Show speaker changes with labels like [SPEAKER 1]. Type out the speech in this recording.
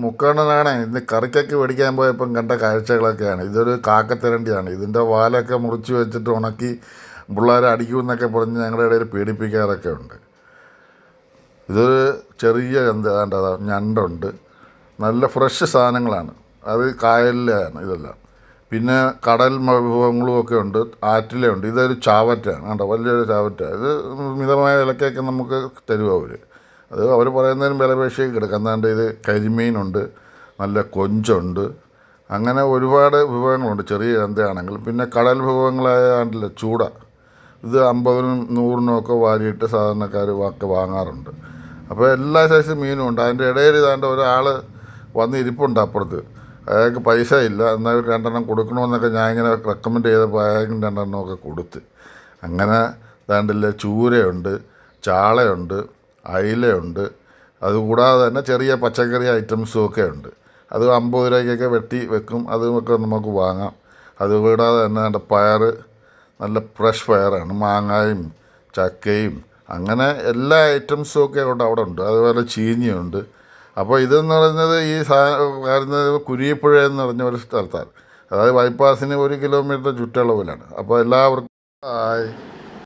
[SPEAKER 1] മുക്കണ്ണനാണ് ഇന്ന് കറിക്കൊക്കെ മേടിക്കാൻ പോയപ്പം കണ്ട കാഴ്ചകളൊക്കെയാണ്. ഇതൊരു കാക്കത്തിരണ്ടിയാണ്. ഇതിൻ്റെ വാലൊക്കെ മുറിച്ച് വെച്ചിട്ട് ഉണക്കി പിള്ളേരെ അടിക്കുമെന്നൊക്കെ പറഞ്ഞ് ഞങ്ങളുടെ ഇടയിൽ പേടിപ്പിക്കാറൊക്കെ ഉണ്ട്. ഇതൊരു ചെറിയ ഏതാണ്ടതാ ഞണ്ടുണ്ട്. നല്ല ഫ്രഷ് സാധനങ്ങളാണ്. അത് കായലിലാണ് ഇതെല്ലാം. പിന്നെ കടൽ വിഭവങ്ങളും ഒക്കെ ഉണ്ട്. ആറ്റിലെ ഉണ്ട്. ഇതൊരു ചാവറ്റയാണ് കണ്ടോ, വലിയൊരു ചാവറ്റ. ഇത് മിതമായ വിലക്കൊക്കെ നമുക്ക് തരും അവർ. അത് അവർ പറയുന്നതിനും വില പേശിയൊക്കെ കിടക്കും. എന്താണ്ട് ഇത് കരിമീനുണ്ട്, നല്ല കൊഞ്ചുണ്ട്, അങ്ങനെ ഒരുപാട് വിഭവങ്ങളുണ്ട് ചെറിയ ചന്തയാണെങ്കിലും. പിന്നെ കടൽ വിഭവങ്ങളായാണ്ടില്ല ചൂട, ഇത് 50-നും 100-നും ഒക്കെ വാരിയിട്ട് സാധാരണക്കാർ ഒക്കെ വാങ്ങാറുണ്ട്. അപ്പോൾ എല്ലാ സൈസ് മീനും ഉണ്ട്. അതിൻ്റെ ഇടയിൽ ഇതാണ്ട് ഒരാൾ വന്ന് ഇരിപ്പുണ്ട് അപ്പുറത്ത്. അയാൾക്ക് പൈസ ഇല്ല, എന്നാൽ 2 കൊടുക്കണമെന്നൊക്കെ ഞാൻ ഇങ്ങനെ റെക്കമെൻഡ് ചെയ്തപ്പോൾ അയാൾക്ക് 2 ഒക്കെ കൊടുത്ത്. അങ്ങനെ ഇതാണ്ടില്ല ചൂരയുണ്ട്, ചാളയുണ്ട്, അയിലയുണ്ട്. അതുകൂടാതെ തന്നെ ചെറിയ പച്ചക്കറി ഐറ്റംസും ഒക്കെ ഉണ്ട്. അത് 50 രൂപയ്ക്കൊക്കെ വെട്ടി വെക്കും. അതുമൊക്കെ നമുക്ക് വാങ്ങാം. അതുകൂടാതെ തന്നെ നമ്മുടെ പയർ നല്ല ഫ്രഷ് പയറാണ്. മാങ്ങായും ചക്കയും അങ്ങനെ എല്ലാ ഐറ്റംസും ഒക്കെ അവിടെ ഉണ്ട്. അതുപോലെ ചീനിയുണ്ട്. അപ്പോൾ ഇതെന്ന് പറയുന്നത് ഈ വരുന്നത് കുരിയപ്പുഴ എന്ന് പറഞ്ഞ ഒരു സ്ഥലത്താണ്. അതായത് ബൈപ്പാസിന് 1 കിലോമീറ്റർ ചുറ്റളവിലാണ്. അപ്പോൾ എല്ലാവർക്കും